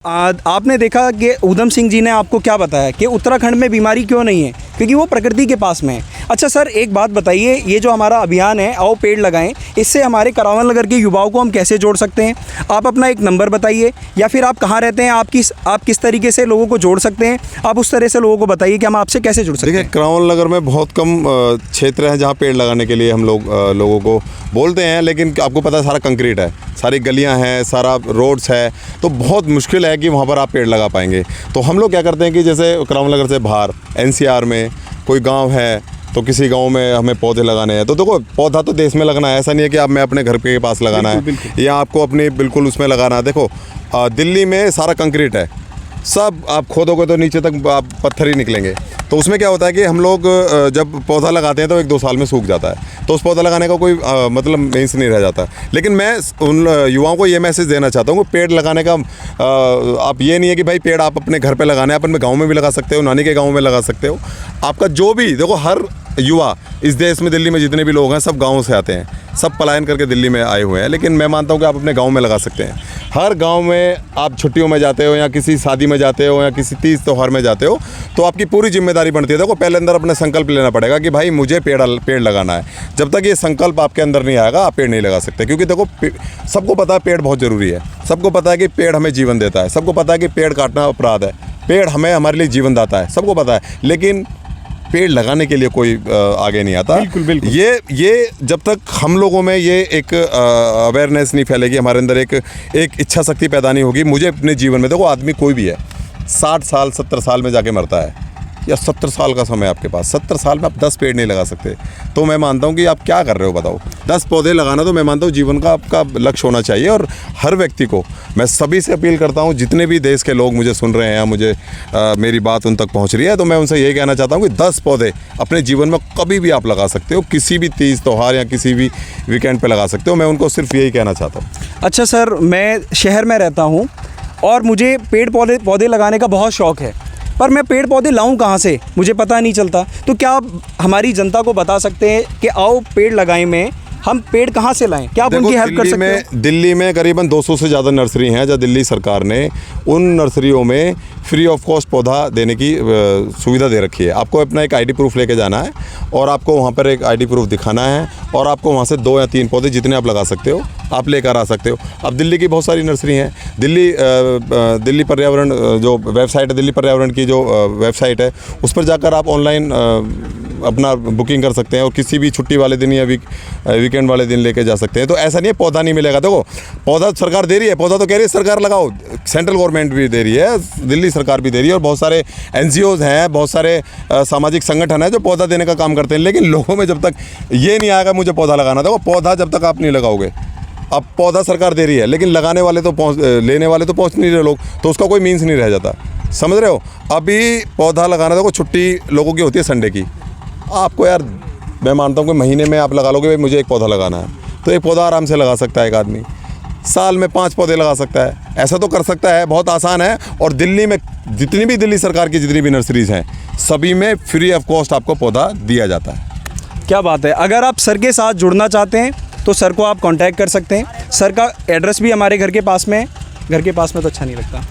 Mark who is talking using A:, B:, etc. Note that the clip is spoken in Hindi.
A: आपने देखा कि ऊधम सिंह जी ने आपको क्या बताया कि उत्तराखंड में बीमारी क्यों नहीं है, क्योंकि वो प्रकृति के पास में है। अच्छा सर, एक बात बताइए, ये जो हमारा अभियान है आओ पेड़ लगाएं, इससे हमारे करावल नगर के युवाओं को हम कैसे जोड़ सकते हैं? आप अपना एक नंबर बताइए, या फिर आप कहाँ रहते हैं, आप किस तरीके से लोगों को जोड़ सकते हैं, आप उस तरह से लोगों को बताइए कि हम आपसे कैसे जुड़ सकते हैं।
B: देखिए, करावल नगर में बहुत कम क्षेत्र है जहाँ पेड़ लगाने के लिए हम लोगों को बोलते हैं, लेकिन आपको पता है सारा कंक्रीट है, सारी गलियाँ हैं, सारा रोड्स है, तो बहुत मुश्किल है कि वहाँ पर आप पेड़ लगा पाएंगे। तो हम लोग क्या करते हैं कि जैसे करावल नगर से बाहर NCR में कोई गांव है, तो किसी गांव में हमें पौधे लगाने हैं, तो देखो पौधा तो देश में लगना है, ऐसा नहीं है कि आप मैं अपने घर के पास लगाना है या आपको अपनी बिल्कुल उसमें लगाना है। देखो दिल्ली में सारा कंक्रीट है, सब आप खोदोगे तो नीचे तक आप पत्थर ही निकलेंगे। तो उसमें क्या होता है कि हम लोग जब पौधा लगाते हैं तो 1-2 साल में सूख जाता है, तो उस पौधा लगाने का कोई मतलब मीन्स नहीं रह जाता। लेकिन मैं उन युवाओं को ये मैसेज देना चाहता हूँ कि पेड़ लगाने का आप ये नहीं है कि भाई पेड़ आप अपने घर पे लगाना है, आप अपने गाँव में भी लगा सकते हो, नानी के गाँव में लगा सकते हो। आपका जो भी देखो, हर युवा इस देश में, दिल्ली में जितने भी लोग हैं सब गाँव से आते हैं, सब पलायन करके दिल्ली में आए हुए हैं, लेकिन मैं मानता हूँ कि आप अपने गांव में लगा सकते हैं। हर गांव में आप छुट्टियों में जाते हो या किसी शादी में जाते हो या किसी तीज त्यौहार में जाते हो, तो आपकी पूरी जिम्मेदारी बनती है। देखो पहले अंदर अपना संकल्प लेना पड़ेगा कि भाई मुझे पेड़ लगाना है। जब तक ये संकल्प आपके अंदर नहीं आएगा आप पेड़ नहीं लगा सकते, क्योंकि देखो सबको पता है पेड़ बहुत ज़रूरी है, सबको पता है कि पेड़ हमें जीवन देता है, सबको पता है कि पेड़ काटना अपराध है, पेड़ हमारे लिए जीवन दाता है, सबको पता है, लेकिन पेड़ लगाने के लिए कोई आगे नहीं आता।
A: बिल्कुल।
B: ये जब तक हम लोगों में ये एक अवेयरनेस नहीं फैलेगी, हमारे अंदर एक इच्छा शक्ति पैदा नहीं होगी। मुझे अपने जीवन में, देखो आदमी कोई भी है 60 साल 70 साल में जाके मरता है, या 70 साल का समय आपके पास, 70 साल में आप 10 पेड़ नहीं लगा सकते, तो मैं मानता हूँ कि आप क्या कर रहे हो बताओ। 10 पौधे लगाना तो मैं मानता हूँ जीवन का आपका लक्ष्य होना चाहिए। और हर व्यक्ति को मैं सभी से अपील करता हूँ, जितने भी देश के लोग मुझे सुन रहे हैं, मुझे मेरी बात उन तक पहुँच रही है, तो मैं उनसे यही कहना चाहता हूँ कि 10 पौधे अपने जीवन में कभी भी आप लगा सकते हो, किसी भी तीज त्यौहार या किसी भी वीकेंड पर लगा सकते हो। मैं उनको सिर्फ यही कहना चाहता हूँ।
A: अच्छा सर, मैं शहर में रहता हूँ और मुझे पेड़ पौधे लगाने का बहुत शौक़ है, पर मैं पेड़ पौधे लाऊं कहाँ से, मुझे पता नहीं चलता। तो क्या आप हमारी जनता को बता सकते हैं कि आओ पेड़ लगाएं में हम पेड़ कहाँ से लाएं? क्या आप उनकी हेल्प कर सकते हैं?
B: दिल्ली में करीबन 200 से ज़्यादा नर्सरी हैं, जहाँ दिल्ली सरकार ने उन नर्सरियों में फ्री ऑफ कॉस्ट पौधा देने की सुविधा दे रखी है। आपको अपना एक ID प्रूफ लेके जाना है और आपको वहाँ पर एक ID प्रूफ दिखाना है, और आपको वहाँ से 2 या 3 पौधे जितने आप लगा सकते हो आप लेकर आ सकते हो। अब दिल्ली की बहुत सारी नर्सरी हैं। दिल्ली पर्यावरण जो वेबसाइट है, दिल्ली पर्यावरण की जो वेबसाइट है, उस पर जाकर आप ऑनलाइन अपना बुकिंग कर सकते हैं और किसी भी छुट्टी वाले दिन या वीकेंड वाले दिन लेके जा सकते हैं। तो ऐसा नहीं है पौधा नहीं मिलेगा। देखो पौधा सरकार दे रही है, पौधा तो कह रही है सरकार लगाओ, सेंट्रल गवर्नमेंट भी दे रही है, दिल्ली सरकार भी दे रही है, और बहुत सारे NGOs हैं, बहुत सारे सामाजिक संगठन हैं जो पौधा देने का काम करते हैं। लेकिन लोगों में जब तक ये नहीं आएगा मुझे पौधा लगाना, देखो पौधा जब तक आप नहीं लगाओगे, अब पौधा सरकार दे रही है लेकिन लगाने वाले तो लेने वाले तो पहुँच नहीं रहे लोग, तो उसका कोई मीन्स नहीं रह जाता। समझ रहे हो? अभी पौधा लगाना, देखो छुट्टी लोगों की होती है संडे की, आपको यार मैं मानता हूँ कि महीने में आप लगा लोगे भाई मुझे एक पौधा लगाना है, तो एक पौधा आराम से लगा सकता है एक आदमी, साल में 5 पौधे लगा सकता है, ऐसा तो कर सकता है, बहुत आसान है। और दिल्ली में जितनी भी दिल्ली सरकार की जितनी भी नर्सरीज़ हैं सभी में फ्री ऑफ कॉस्ट आपको पौधा दिया जाता है।
A: क्या बात है। अगर आप सर के साथ जुड़ना चाहते हैं तो सर को आप कांटेक्ट कर सकते हैं। सर का एड्रेस भी हमारे घर के पास में है। घर के पास में तो अच्छा नहीं लगता।